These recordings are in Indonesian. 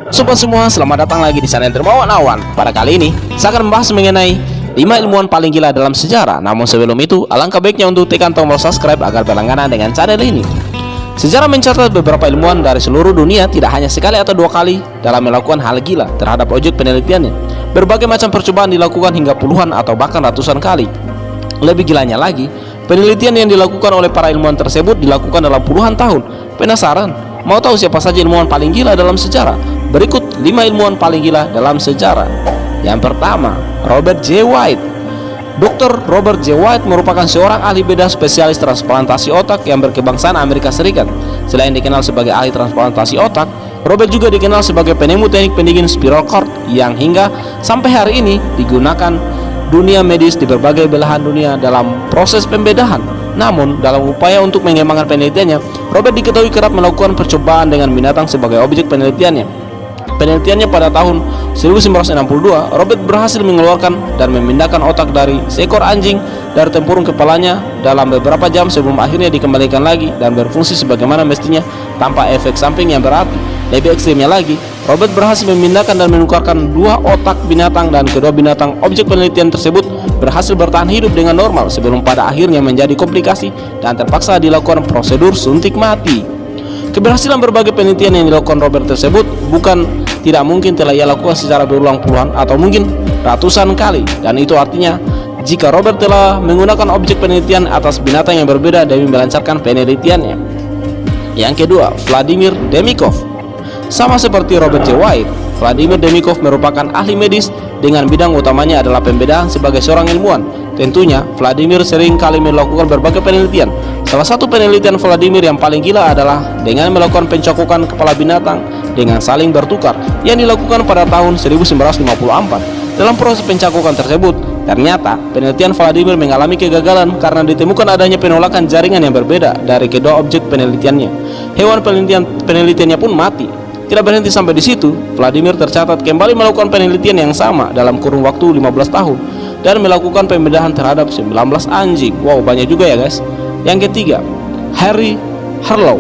Sobat semua, selamat datang lagi di channel Dermawan Awan. Pada kali ini, saya akan membahas mengenai 5 ilmuwan paling gila dalam sejarah. Namun sebelum itu, alangkah baiknya untuk tekan tombol subscribe agar berlangganan dengan channel ini. Sejarah mencatat beberapa ilmuwan dari seluruh dunia tidak hanya sekali atau dua kali dalam melakukan hal gila terhadap objek penelitiannya. Berbagai macam percobaan dilakukan hingga puluhan atau bahkan ratusan kali. Lebih gilanya lagi, penelitian yang dilakukan oleh para ilmuwan tersebut dilakukan dalam puluhan tahun. Penasaran? Mau tahu siapa saja ilmuwan paling gila dalam sejarah? Berikut 5 ilmuwan paling gila dalam sejarah. Yang pertama, Robert J. White. Dr. Robert J. White merupakan seorang ahli bedah spesialis transplantasi otak yang berkebangsaan Amerika Serikat. Selain dikenal sebagai ahli transplantasi otak, Robert juga dikenal sebagai penemu teknik pendingin spiral cord yang hingga sampai hari ini digunakan dunia medis di berbagai belahan dunia dalam proses pembedahan. Namun, dalam upaya untuk mengembangkan penelitiannya, Robert diketahui kerap melakukan percobaan dengan binatang sebagai objek penelitiannya. Penelitiannya pada tahun 1962, Robert berhasil mengeluarkan dan memindahkan otak dari seekor anjing dari tempurung kepalanya dalam beberapa jam sebelum akhirnya dikembalikan lagi dan berfungsi sebagaimana mestinya tanpa efek samping yang berarti. Lebih ekstrimnya lagi, Robert berhasil memindahkan dan menukarkan 2 otak binatang dan kedua binatang objek penelitian tersebut berhasil bertahan hidup dengan normal sebelum pada akhirnya menjadi komplikasi dan terpaksa dilakukan prosedur suntik mati. Keberhasilan berbagai penelitian yang dilakukan Robert tersebut bukan tidak mungkin telah ia lakukan secara berulang puluhan atau mungkin ratusan kali, dan itu artinya jika Robert telah menggunakan objek penelitian atas binatang yang berbeda demi melancarkan penelitiannya. Yang kedua, Vladimir Demikov. Sama seperti Robert J. White, Vladimir Demikov merupakan ahli medis dengan bidang utamanya adalah pembedahan sebagai seorang ilmuwan. Tentunya, Vladimir sering kali melakukan berbagai penelitian. Salah satu penelitian Vladimir yang paling gila adalah dengan melakukan pencakukan kepala binatang dengan saling bertukar yang dilakukan pada tahun 1954. Dalam proses pencakukan tersebut, ternyata penelitian Vladimir mengalami kegagalan karena ditemukan adanya penolakan jaringan yang berbeda dari kedua objek penelitiannya. Hewan penelitiannya pun mati. Tidak berhenti sampai di situ, Vladimir tercatat kembali melakukan penelitian yang sama dalam kurun waktu 15 tahun dan melakukan pembedahan terhadap 19 anjing. Wow, banyak juga ya guys. Yang ketiga, Harry Harlow.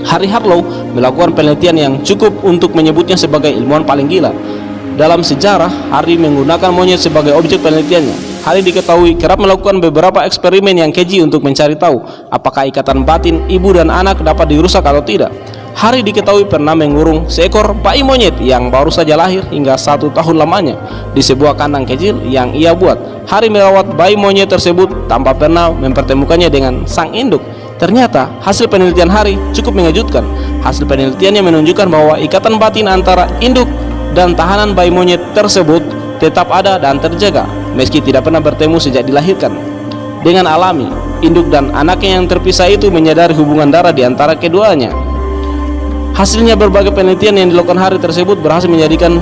Harry Harlow melakukan penelitian yang cukup untuk menyebutnya sebagai ilmuwan paling gila. Dalam sejarah, Harry menggunakan monyet sebagai objek penelitiannya. Harry diketahui kerap melakukan beberapa eksperimen yang keji untuk mencari tahu apakah ikatan batin ibu dan anak dapat dirusak atau tidak. Harry diketahui pernah mengurung seekor bayi monyet yang baru saja lahir hingga 1 tahun lamanya di sebuah kandang kecil yang ia buat. Harry merawat bayi monyet tersebut tanpa pernah mempertemukannya dengan sang induk. Ternyata hasil penelitian Harry cukup mengejutkan. Hasil penelitiannya menunjukkan bahwa ikatan batin antara induk dan tahanan bayi monyet tersebut tetap ada dan terjaga meski tidak pernah bertemu sejak dilahirkan. Dengan alami, induk dan anaknya yang terpisah itu menyadari hubungan darah di antara keduanya. Hasilnya berbagai penelitian yang dilakukan Harry tersebut berhasil menjadikan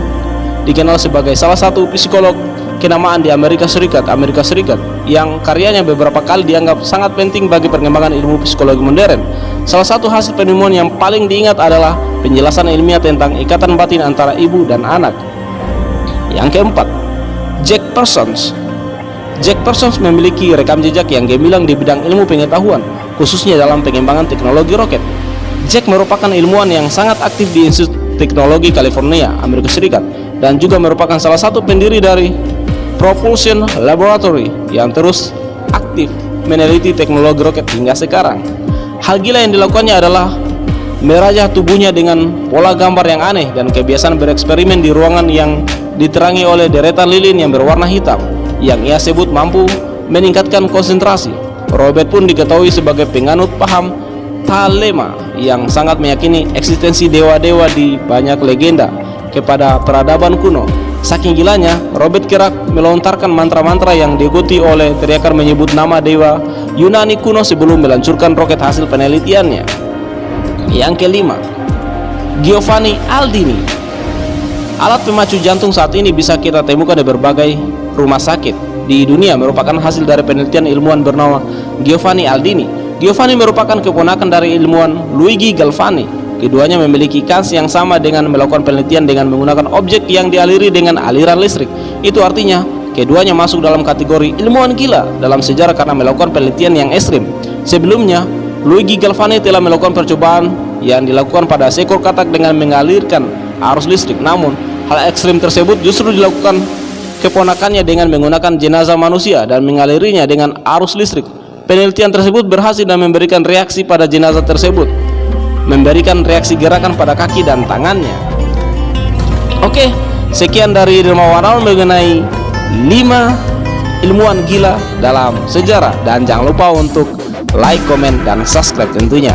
dikenal sebagai salah satu psikolog kenamaan di Amerika Serikat yang karyanya beberapa kali dianggap sangat penting bagi perkembangan ilmu psikologi modern. Salah satu hasil penemuan yang paling diingat adalah penjelasan ilmiah tentang ikatan batin antara ibu dan anak. Yang keempat, Jack Parsons. Jack Parsons memiliki rekam jejak yang gemilang di bidang ilmu pengetahuan, khususnya dalam pengembangan teknologi roket. Jack merupakan ilmuwan yang sangat aktif di Institut Teknologi California, Amerika Serikat, dan juga merupakan salah satu pendiri dari Propulsion Laboratory yang terus aktif meneliti teknologi roket hingga sekarang. Hal gila yang dilakukannya adalah merajah tubuhnya dengan pola gambar yang aneh dan kebiasaan bereksperimen di ruangan yang diterangi oleh deretan lilin yang berwarna hitam yang ia sebut mampu meningkatkan konsentrasi. Robert pun diketahui sebagai penganut paham Thalema yang sangat meyakini eksistensi dewa-dewa di banyak legenda kepada peradaban kuno. Saking gilanya, Robert kerap melontarkan mantra-mantra yang diikuti oleh teriakan menyebut nama dewa Yunani kuno sebelum meluncurkan roket hasil penelitiannya. Yang kelima, Giovanni Aldini. Alat pemacu jantung saat ini bisa kita temukan di berbagai rumah sakit di dunia merupakan hasil dari penelitian ilmuwan bernama Giovanni Aldini. Giovanni merupakan keponakan dari ilmuwan Luigi Galvani. Keduanya memiliki kans yang sama dengan melakukan penelitian dengan menggunakan objek yang dialiri dengan aliran listrik. Itu artinya keduanya masuk dalam kategori ilmuwan gila dalam sejarah karena melakukan penelitian yang ekstrim. Sebelumnya, Luigi Galvani telah melakukan percobaan yang dilakukan pada seekor katak dengan mengalirkan arus listrik. Namun hal ekstrim tersebut justru dilakukan keponakannya dengan menggunakan jenazah manusia dan mengalirinya dengan arus listrik. Penelitian tersebut berhasil dan memberikan reaksi pada jenazah tersebut, memberikan reaksi gerakan pada kaki dan tangannya. Oke, sekian dari Dermawan Awan mengenai 5 ilmuwan gila dalam sejarah. Dan jangan lupa untuk like, komen, dan subscribe tentunya.